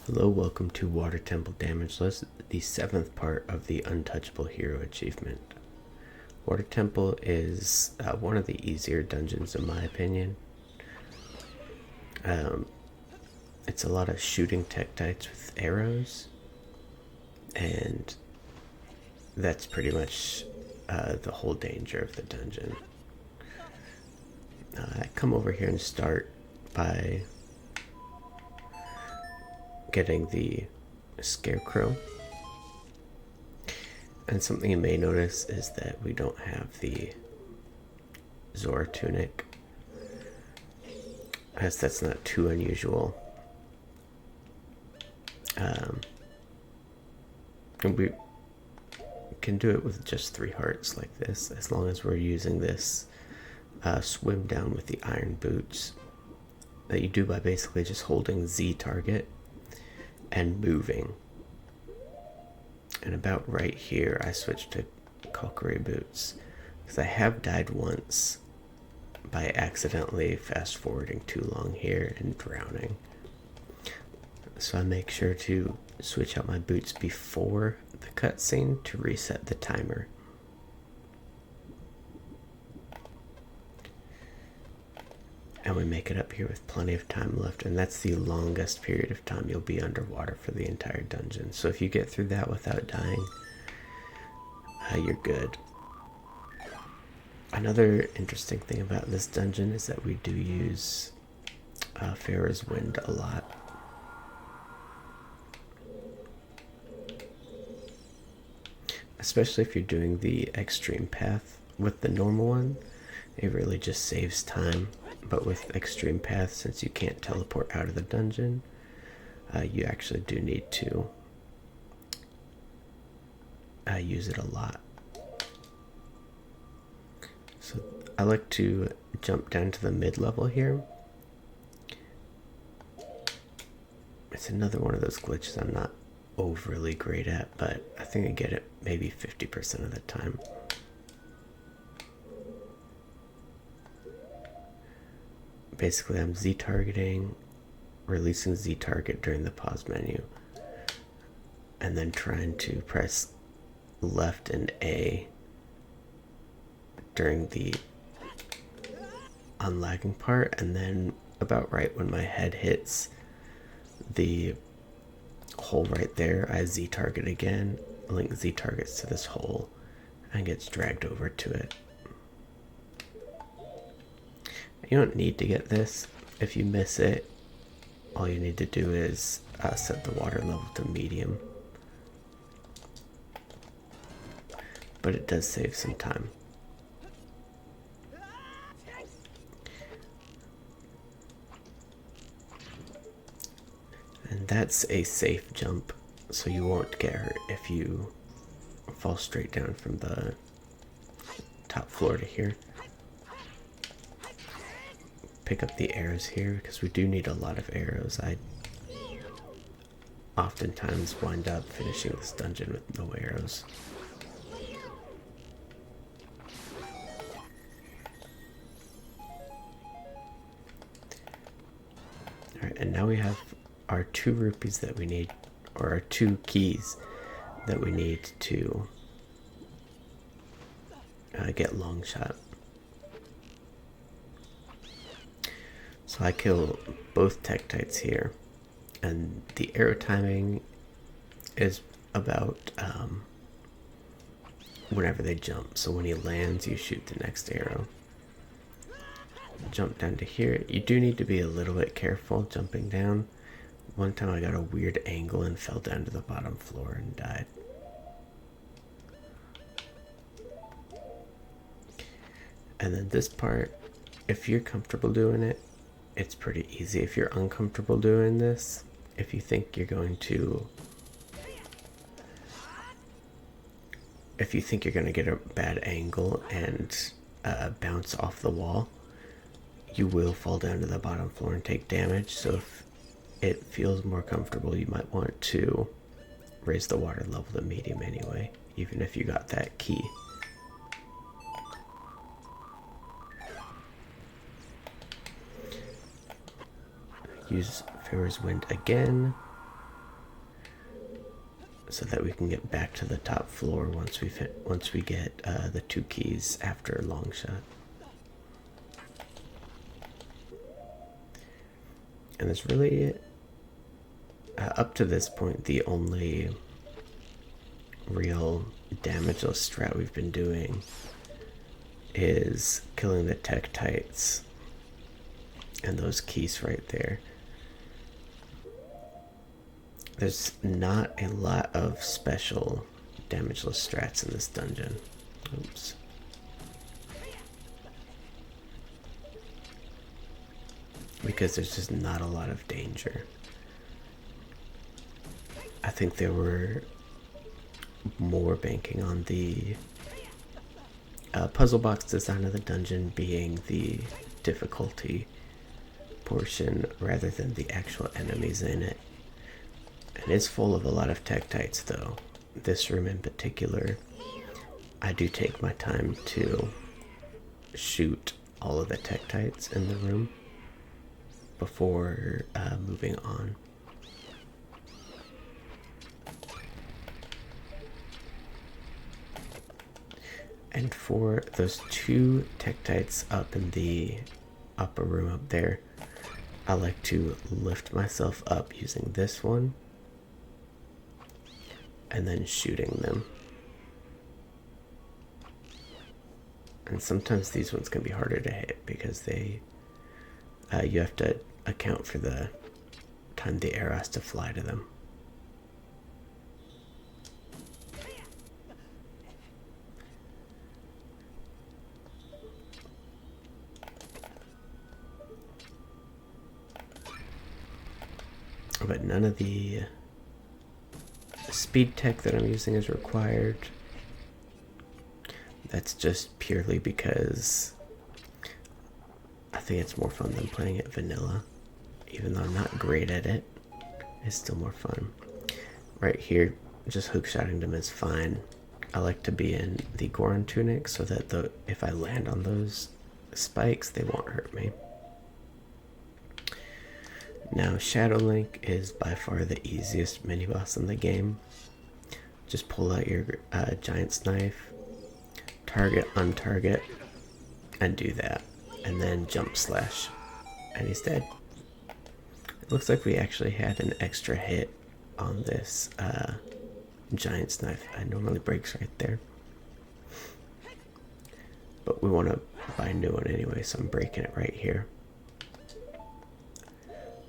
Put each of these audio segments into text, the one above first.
Hello, welcome to Water Temple Damageless, the 7th part of the Untouchable Hero achievement. Water Temple is one of the easier dungeons in my opinion. It's a lot of shooting tektites with arrows, and that's pretty much the whole danger of the dungeon. I come over here and start by getting the scarecrow. And something you may notice is that we don't have the Zora tunic, as that's not too unusual. And we can do it with just 3 hearts like this, as long as we're using this swim down with the iron boots that you do by basically just holding Z target and moving. And about right here I switched to Kokiri boots because I have died once by accidentally fast forwarding too long here and drowning. So I make sure to switch out my boots before the cutscene to reset the timer. And we make it up here with plenty of time left, and that's the longest period of time you'll be underwater for the entire dungeon. So if you get through that without dying, you're good. Another interesting thing about this dungeon is that we do use Farah's Wind a lot. Especially if you're doing the extreme path. With the normal one, it really just saves time. But with extreme path, since you can't teleport out of the dungeon, you actually do need to use it a lot. So I like to jump down to the mid-level here. It's another one of those glitches I'm not overly great at, but I think I get it maybe 50% of the time. Basically, I'm Z targeting, releasing Z target during the pause menu, and then trying to press left and A during the unlagging part, and then about right when my head hits the hole right there, I Z target again, link Z targets to this hole, and gets dragged over to it. You don't need to get this. If you miss it, all you need to do is set the water level to medium. But it does save some time. And that's a safe jump, so you won't get hurt if you fall straight down from the top floor to here. Pick up the arrows here because we do need a lot of arrows. I oftentimes wind up finishing this dungeon with no arrows. Alright, and now we have our 2 rupees that we need, or our 2 keys that we need to get long shot. So I kill both tektites here, and the arrow timing is about whenever they jump. So when he lands, you shoot the next arrow. Jump down to here. You do need to be a little bit careful jumping down. One time I got a weird angle and fell down to the bottom floor and died. And then this part, if you're comfortable doing it, it's pretty easy. If you're uncomfortable doing this, if you think you're going to get a bad angle and bounce off the wall, you will fall down to the bottom floor and take damage. So if it feels more comfortable, you might want to raise the water level to medium anyway, even if you got that key. Use Farah's Wind again. so that we can get back to the top floor once we get the 2 keys after long shot. And it's really up to this point the only real damageless strat we've been doing is killing the Tektites and those keys right there. There's not a lot of special damageless strats in this dungeon. Oops. Because there's just not a lot of danger. I think they were more banking on the puzzle box design of the dungeon being the difficulty portion rather than the actual enemies in it. It is full of a lot of Tektites though. This room in particular, I do take my time to shoot all of the Tektites in the room before moving on. And for those 2 Tektites up in the upper room up there, I like to lift myself up using this one and then shooting them. And sometimes these ones can be harder to hit because they you have to account for the time the arrow has to fly to them. But none of the speed tech that I'm using is required. That's just purely because I think it's more fun than playing it vanilla. Even though I'm not great at it, it's still more fun. Right here, just hookshotting them is fine. I like to be in the Goron tunic so that if I land on those spikes, they won't hurt me. Now, Shadow Link is by far the easiest mini-boss in the game. Just pull out your Giant's Knife, target, untarget, and do that. And then jump slash, and he's dead. It looks like we actually had an extra hit on this Giant's Knife. It normally breaks right there. But we want to buy a new one anyway, so I'm breaking it right here.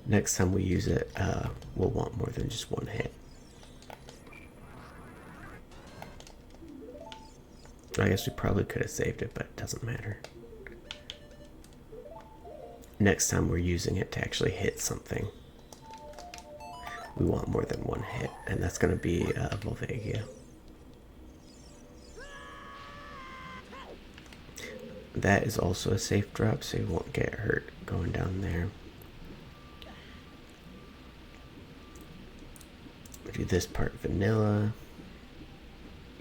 Next time we use it, we'll want more than just one hit. I guess we probably could have saved it, but it doesn't matter. Next time we're using it to actually hit something, we want more than one hit, and that's going to be Volvagia. That is also a safe drop, so you won't get hurt going down there. Do this part vanilla.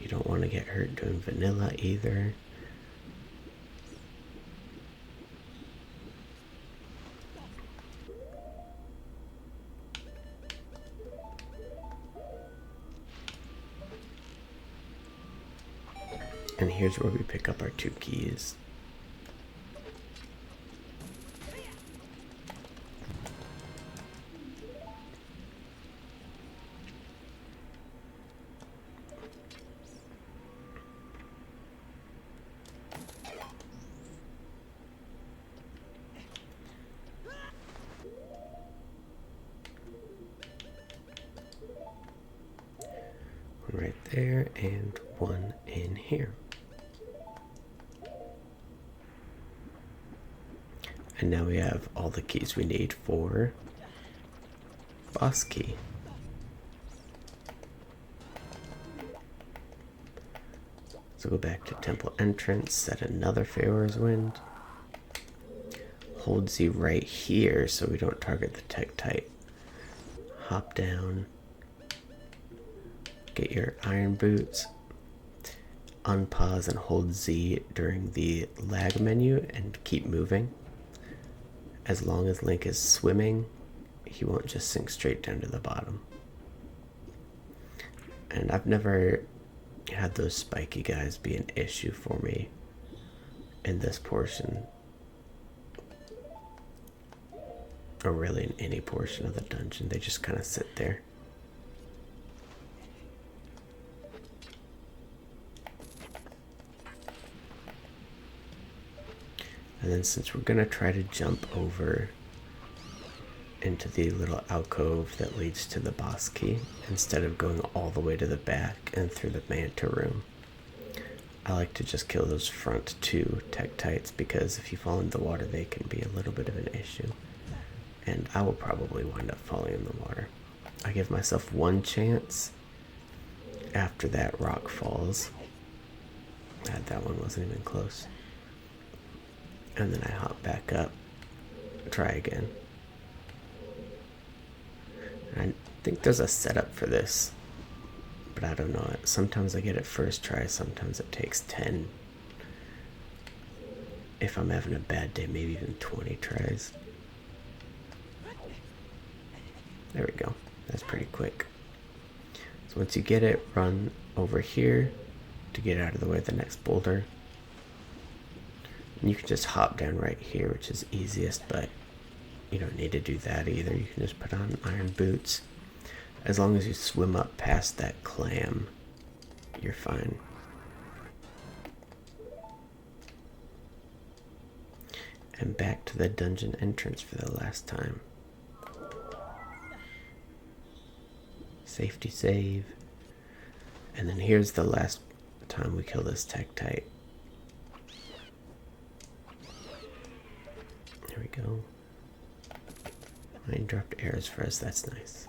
You don't want to get hurt doing vanilla either. And here's where we pick up our 2 keys. One right there and one in here. And now we have all the keys we need for boss key. So go back to temple entrance, set another Pharaoh's Wind. Hold Z right here so we don't target the Tektite. Hop down. Get your iron boots. Unpause and hold Z during the lag menu and keep moving. As long as Link is swimming, he won't just sink straight down to the bottom. And I've never had those spiky guys be an issue for me in this portion, or really in any portion of the dungeon. They just kind of sit there. And then since we're gonna try to jump over into the little alcove that leads to the boss key, instead of going all the way to the back and through the manta room, I like to just kill those front two tektites, because if you fall into the water, they can be a little bit of an issue. And I will probably wind up falling in the water. I give myself one chance after that rock falls. That one wasn't even close. And then I hop back up, try again. I think there's a setup for this, but I don't know. Sometimes I get it first try, sometimes it takes 10. If I'm having a bad day, maybe even 20 tries. There we go. That's pretty quick. So once you get it, run over here to get out of the way of the next boulder. And you can just hop down right here, which is easiest, but you don't need to do that either. You can just put on iron boots. As long as you swim up past that clam, you're fine. And back to the dungeon entrance for the last time. Safety save. And then here's the last time we kill this tektite. There we go. Mine dropped arrows for us, that's nice.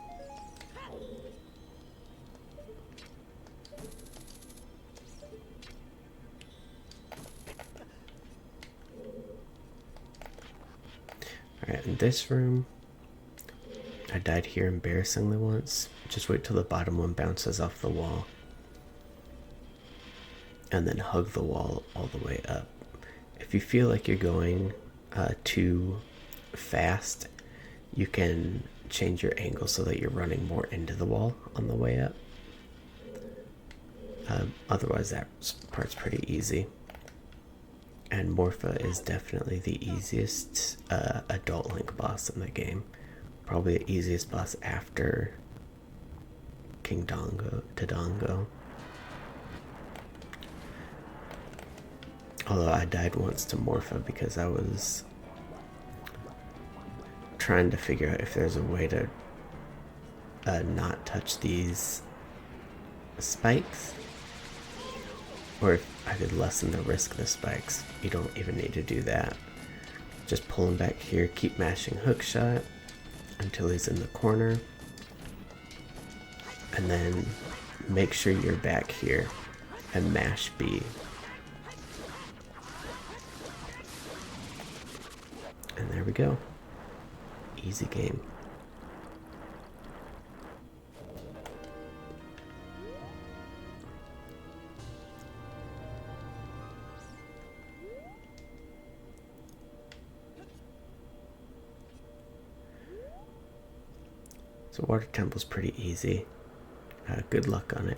Alright, in this room, I died here embarrassingly once. Just wait till the bottom one bounces off the wall. And then hug the wall all the way up. If you feel like you're going too fast, you can change your angle so that you're running more into the wall on the way up. Otherwise, that part's pretty easy. And Morpha is definitely the easiest adult Link boss in the game. Probably the easiest boss after King Dodongo. Although I died once to Morpha because I was trying to figure out if there's a way to not touch these spikes, or if I could lessen the risk of the spikes. You don't even need to do that. Just pull him back here, keep mashing hookshot until he's in the corner, and then make sure you're back here and mash B. And there we go. Easy game. So Water Temple's pretty easy. Good luck on it.